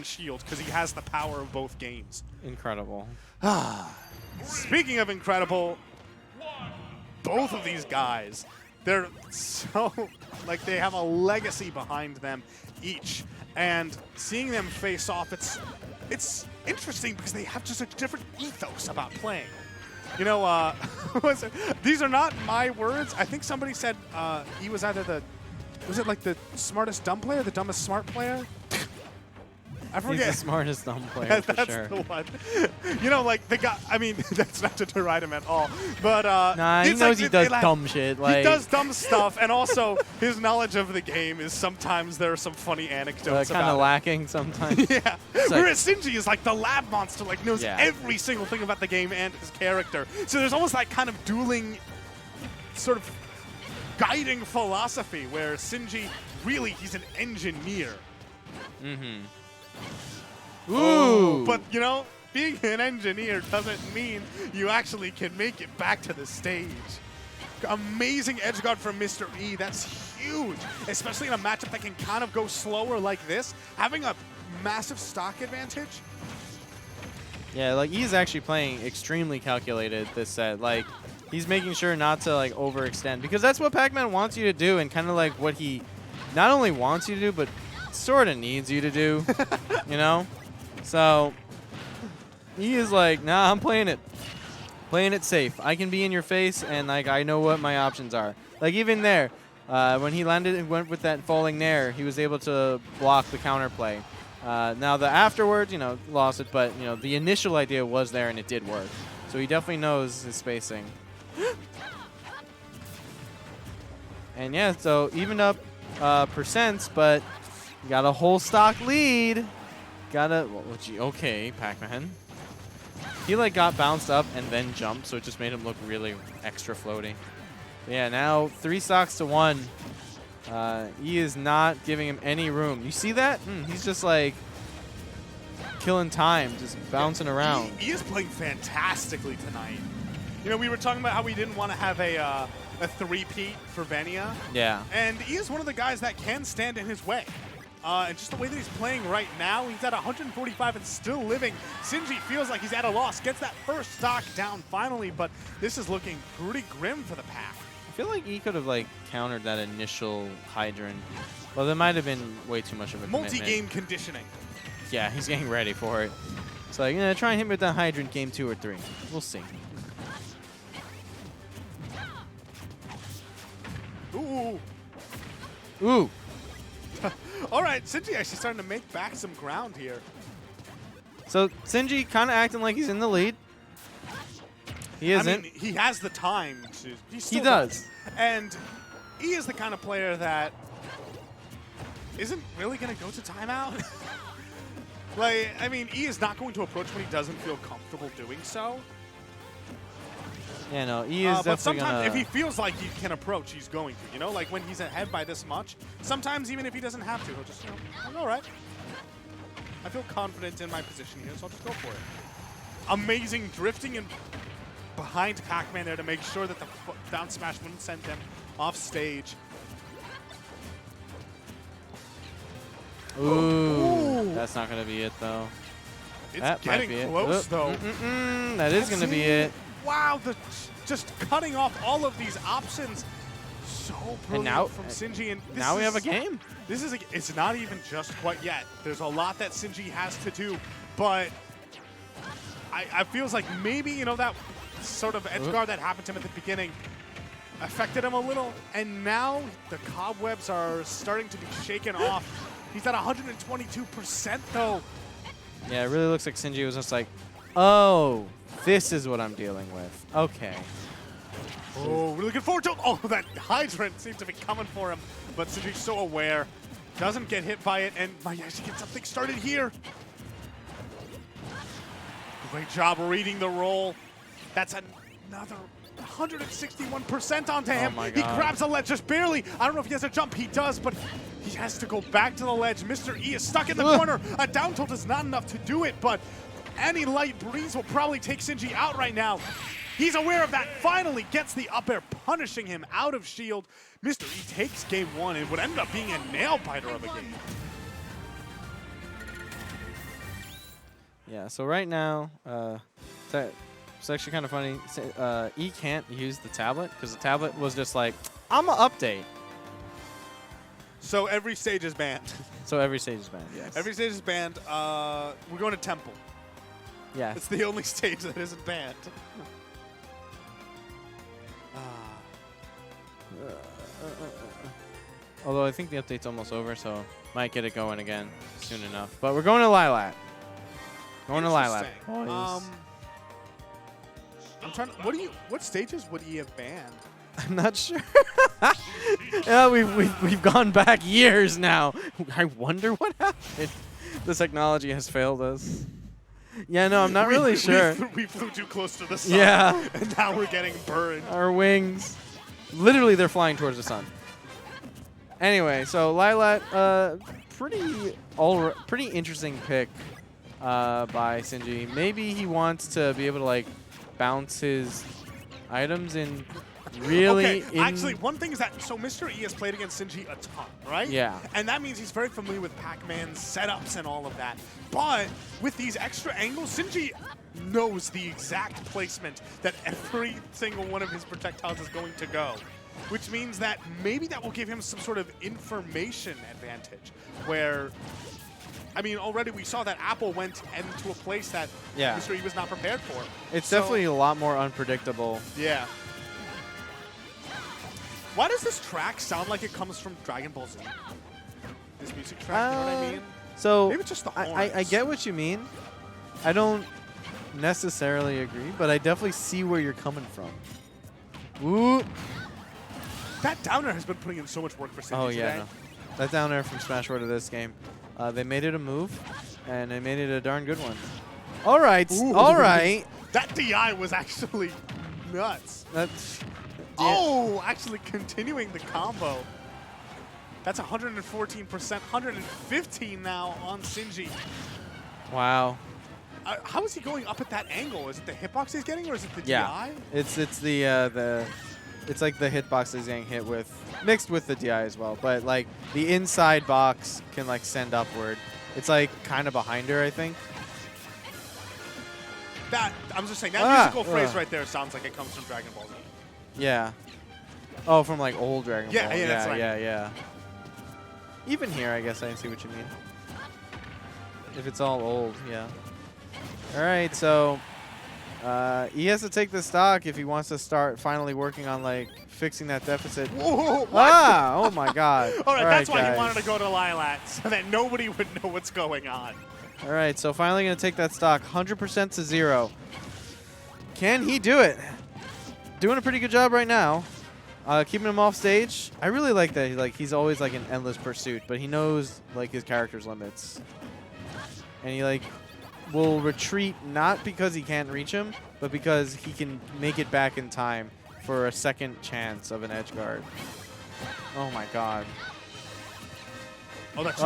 shield because he has the power of both games. Incredible. Speaking of incredible, both of these guys, they're so, like, they have a legacy behind them each. And seeing them face off, it's interesting because they have just a different ethos about playing. You know, these are not my words. I think somebody said he was either was it like the smartest dumb player, the dumbest smart player? I forget. He's the smartest dumb player for That's sure. the one. You know, like the guy. I mean, that's not to deride him at all, but nah, he knows he does dumb shit. Like, he does dumb stuff, and also his knowledge of the game is sometimes there are some funny anecdotes. Kind of lacking sometimes. Yeah. Whereas Sinji is like the lab monster, like knows every single thing about the game and his character. So there's almost that kind of dueling, sort of guiding philosophy where Sinji really he's an engineer. Mm-hmm. Ooh. Ooh. But, you know, being an engineer doesn't mean you actually can make it back to the stage. Amazing edge guard from Mr. E. That's huge, especially in a matchup that can kind of go slower like this. Having a massive stock advantage. Yeah, like he's actually playing extremely calculated this set. Like he's making sure not to like overextend because that's what Pac-Man wants you to do and kind of like what he not only wants you to do but sort of needs you to do, you know? So he is like, nah, I'm playing it safe. I can be in your face and like I know what my options are. Like even there, when he landed and went with that falling nair, he was able to block the counterplay. Now the afterwards, you know, lost it, but you know the initial idea was there and it did work. So he definitely knows his spacing. And yeah, so even up percents, but you got a whole stock lead. Okay, Pac-Man. He like got bounced up and then jumped, so it just made him look really extra floaty. But yeah, now 3 stocks to 1. He is not giving him any room. You see that? He's just like killing time, just bouncing around. He is playing fantastically tonight. You know, we were talking about how we didn't want to have a three-peat for Venia. Yeah. And he is one of the guys that can stand in his way. And just the way that he's playing right now, he's at 145 and still living. Sinji feels like he's at a loss, gets that first stock down finally, but this is looking pretty grim for the Pac. I feel like he could have like countered that initial hydrant. Well, there might have been way too much of a multi-game conditioning. Yeah, he's getting ready for it. So like, try and hit me with that hydrant game 2 or 3. We'll see. Ooh. Ooh. All right, Sinji actually starting to make back some ground here. So Sinji kind of acting like he's in the lead. He isn't. I mean, he has the time to. He does. And he is the kind of player that isn't really going to go to timeout. Like, I mean, he is not going to approach when he doesn't feel comfortable doing so. Yeah, no, he is but definitely sometimes if he feels like he can approach, he's going to. You know, like when he's ahead by this much, sometimes even if he doesn't have to, he'll just, you know, all right. I feel confident in my position here, so I'll just go for it. Amazing drifting in behind Pac-Man there to make sure that the down smash wouldn't send him off stage. Ooh, that's not going to be it, though. It's that getting close, though. That is going to be it. Wow, just cutting off all of these options. So brilliant from Sinji. And now we have a game. This is it's not even just quite yet. There's a lot that Sinji has to do, but I feels like maybe, you know, that sort of edge guard that happened to him at the beginning affected him a little, and now the cobwebs are starting to be shaken off. He's at 122% though. Yeah, it really looks like Sinji was just like, oh, this is what I'm dealing with. Okay. Oh, really looking forward to it. Oh, that hydrant seems to be coming for him, but Sinji's so aware. Doesn't get hit by it, and might actually get something started here. Great job reading the roll. That's another 161% onto him. Oh my He God. grabs the ledge just barely. I don't know if he has a jump. He does, but he has to go back to the ledge. Mr. E is stuck in the corner. A down tilt is not enough to do it, but any light breeze will probably take Sinji out right now. He's aware of that, finally gets the up air, punishing him out of shield. Mr. E takes game 1 and would end up being a nail-biter of a game. Yeah, so right now, it's actually kind of funny. E can't use the tablet because the tablet was just like, I'm going to update. So every stage is banned. So every stage is banned, yes. Every stage is banned. We're going to Temple. Yeah. It's the only stage that isn't banned. Although I think the update's almost over, so might get it going again soon enough. But we're going to Lilat. Going to Lilat. I'm trying to, what stages would he have banned? I'm not sure. Yeah, we've gone back years now. I wonder what happened. The technology has failed us. Yeah, no, I'm not really sure. We flew too close to the sun. Yeah. And now we're getting burned. Our wings. Literally, they're flying towards the sun. Anyway, so Lilat, pretty interesting pick by Sinji. Maybe he wants to be able to like bounce his items in really. Okay, actually, one thing is that so Mr. E has played against Sinji a ton, right? Yeah. And that means he's very familiar with Pac-Man's setups and all of that. But with these extra angles, Sinji knows the exact placement that every single one of his projectiles is going to go. Which means that maybe that will give him some sort of information advantage where, I mean, already we saw that Apple went into a place that Mr. E was not prepared for. It's definitely a lot more unpredictable. Yeah. Why does this track sound like it comes from Dragon Ball Z? This music track, you know what I mean? So maybe it's just the horns. I get what you mean. I don't necessarily agree, but I definitely see where you're coming from. Ooh. That downer has been putting in so much work for Sinji today. No. That downer from Smash Bros. To this game. They made it a move, and they made it a darn good one. All right. Ooh. All right. That DI was actually nuts. That's. Oh, actually continuing the combo. That's 114%, 115 now on Sinji. Wow. How is he going up at that angle? Is it the hitbox he's getting, or is it the DI? It's it's like the hitbox he's getting hit with, mixed with the DI as well. But like the inside box can like send upward. It's like kind of behind her, I think. That I'm just saying that musical phrase right there sounds like it comes from Dragon Ball Z. Yeah. Oh, from like old Dragon Ball. Yeah, that's right. Yeah. Even here, I guess I see what you mean. If it's all old, yeah. All right, so he has to take the stock if he wants to start finally working on like fixing that deficit. Whoa, oh my God. All right, that's why he wanted to go to Lilat, so that nobody would know what's going on. All right, so finally going to take that stock 100% to 0. Can he do it? Doing a pretty good job right now. Keeping him off stage. I really like that. He's always like an endless pursuit, but he knows like his character's limits, and he like will retreat not because he can't reach him, but because he can make it back in time for a second chance of an edge guard. Oh my God. Oh, that's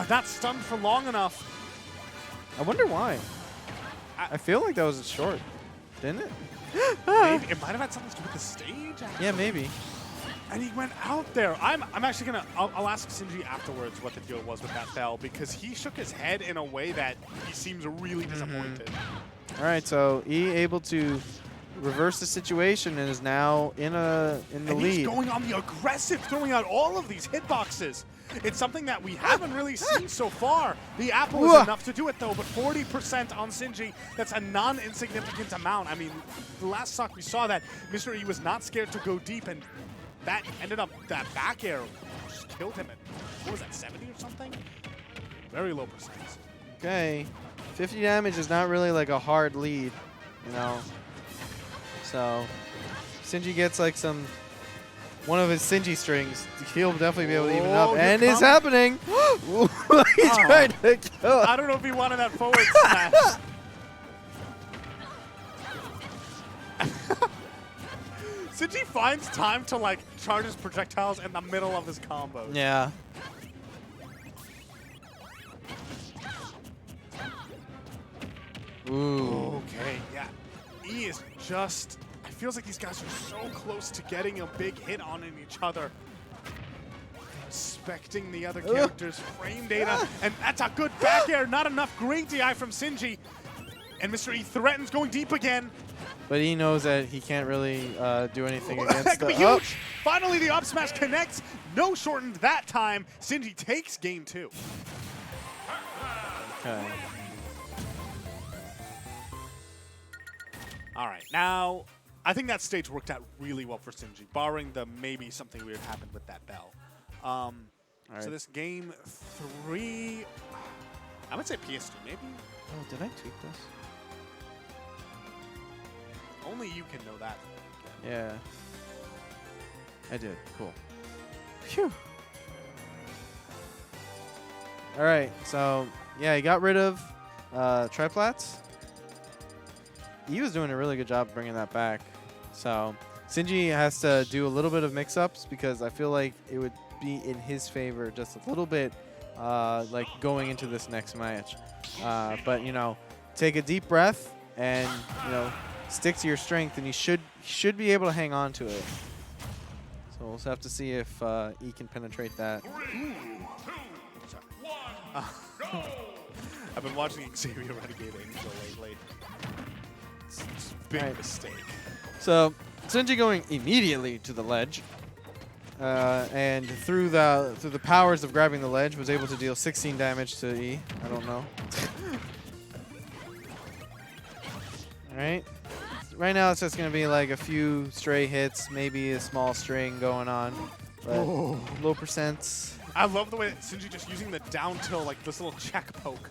not stunned for long enough. I wonder why. I feel like that was short, didn't it? Maybe. It might have had something to do with the stage, actually. Yeah, maybe. And he went out there. I'm actually going to, I'll ask Sinji afterwards what the deal was with that bell, because he shook his head in a way that he seems really disappointed. All right, so E able to reverse the situation and is now in the lead. He's going on the aggressive, throwing out all of these hitboxes. It's something that we haven't really seen so far. The apple is enough to do it, though, but 40% on Sinji, that's a non-insignificant amount. I mean, the last stock we saw that Mr. E was not scared to go deep, and that ended up, that back air just killed him at, what was that, 70 or something? Very low percent. Okay. 50 damage is not really like a hard lead, you know. So, Sinji gets like one of his Sinji strings. He'll definitely be able to even it up. And it's happening. He's trying to kill him. I don't know if he wanted that forward smash. Sinji finds time to like charge his projectiles in the middle of his combos. Yeah. Ooh. Okay, yeah. E is just, it feels like these guys are so close to getting a big hit on each other. respecting the other character's frame data. And that's a good back air. Not enough. Great DI from Sinji. And Mr. E threatens going deep again. But he knows that he can't really do anything against the huge. Finally, the up smash connects. No shortened that time. Sinji takes game 2. Okay. All right, now I think that stage worked out really well for Sinji, barring the maybe something weird happened with that bell. So this game 3, I would say PS2 maybe. Oh, did I tweak this? Only you can know that. Yeah. I did. Cool. Phew. All right. So, yeah, he got rid of triplats. He was doing a really good job bringing that back. So, Sinji has to do a little bit of mix-ups because I feel like it would be in his favor just a little bit like going into this next match. But, you know, take a deep breath and, you know, stick to your strength, and you should be able to hang on to it. So we'll have to see if E can penetrate that. 3, 2, 1, go! I've been watching Xavier Renegade Angel lately. It's a big mistake. So Sinji going immediately to the ledge, and through the powers of grabbing the ledge was able to deal 16 damage to E. I don't know. All right. Right now it's just going to be like a few stray hits, maybe a small string going on, but low percents. I love the way that Sinji just using the down tilt, like this little check poke.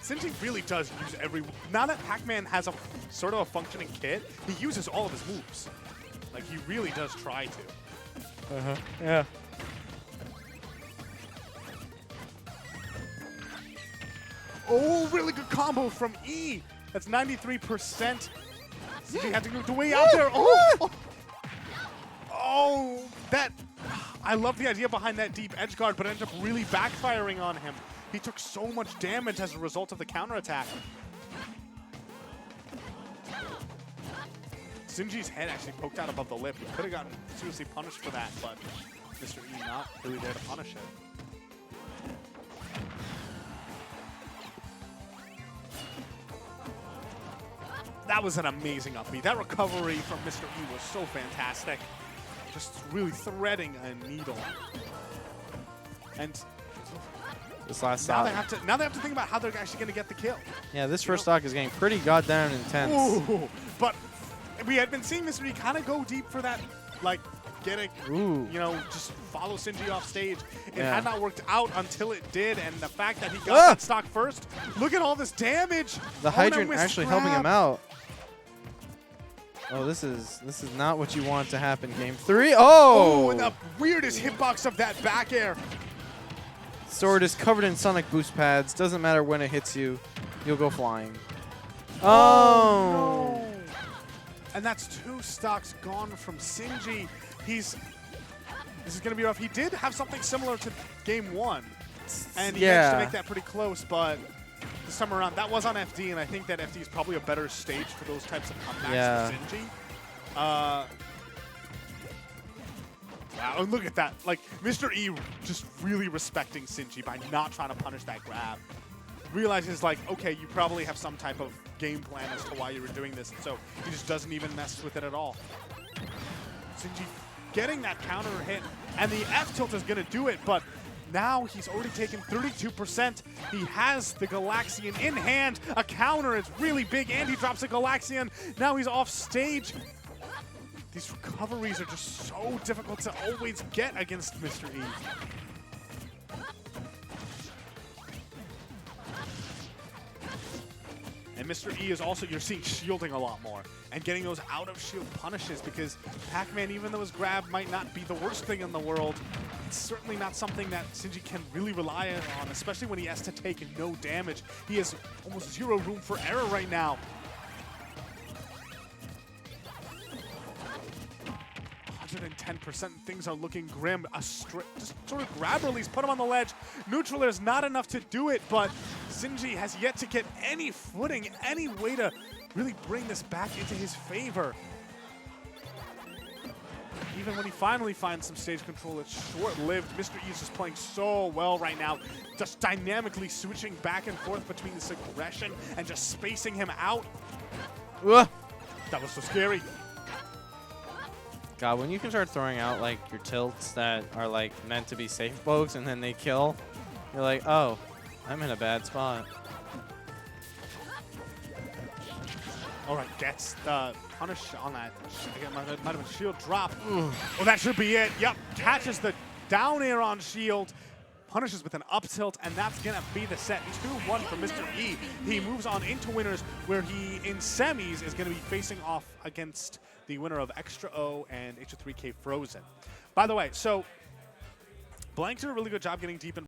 Sinji really does use every... Now that Pac-Man has a sort of a functioning kit, he uses all of his moves. Like, he really does try to. Yeah. Oh, really good combo from E. That's 93%. Sinji had to go the way out there. Oh, that... I love the idea behind that deep edge guard, but it ended up really backfiring on him. He took so much damage as a result of the counterattack. Sinji's head actually poked out above the lip. He could have gotten seriously punished for that, but Mr. E not really there to punish it. That was an amazing upbeat. That recovery from Mr. E was so fantastic. Just really threading a needle. And This last now stock. they have to think about how they're actually going to get the kill. Yeah, this first stock is getting pretty goddamn intense. Ooh, but we had been seeing Mr. E kind of go deep for that, like, get it, you know, just follow Sinji off stage. It had not worked out until it did, and the fact that he got that stock first, look at all this damage. The hydrant actually helping him out. Oh, this is not what you want to happen. Game 3. Oh! And the weirdest hitbox of that back air. Sword is covered in sonic boost pads. Doesn't matter when it hits you, you'll go flying. Oh! No. And that's 2 stocks gone from Sinji. This is going to be rough. He did have something similar to game 1, and he managed to make that pretty close, but this time around, that was on FD, and I think that FD is probably a better stage for those types of comebacks for Sinji. Wow, and look at that. Like, Mr. E just really respecting Sinji by not trying to punish that grab. Realizes, like, okay, you probably have some type of game plan as to why you were doing this, and so he just doesn't even mess with it at all. Sinji getting that counter hit, and the F tilt is going to do it, but now he's already taken 32%. He has the Galaxian in hand. A counter is really big, and he drops a Galaxian. Now he's off stage. These recoveries are just so difficult to always get against Mr. E. And Mr. E is also, you're seeing shielding a lot more and getting those out of shield punishes, because Pac-Man, even though his grab might not be the worst thing in the world, it's certainly not something that Sinji can really rely on, especially when he has to take no damage. He has almost 0 room for error right now. 110%, things are looking grim. Just sort of grab release, put him on the ledge. Neutral air is not enough to do it, but Sinji has yet to get any footing, any way to really bring this back into his favor. even when he finally finds some stage control, it's short-lived. Mr. E is just playing so well right now, just dynamically switching back and forth between this aggression and just spacing him out. Ugh. That was so scary. God, when you can start throwing out like your tilts that are like meant to be safe pokes and then they kill, you're like, oh, I'm in a bad spot. All right, gets the punish on that. Again, might have been shield drop. Oh, that should be it. Yep, catches the down air on shield. Punishes with an up tilt, and that's going to be the set. 2-1 for Mr. E. He moves on into winners, where he, in semis, is going to be facing off against the winner of Extra O and H3K Frozen. By the way, so Blank did a really good job getting deep in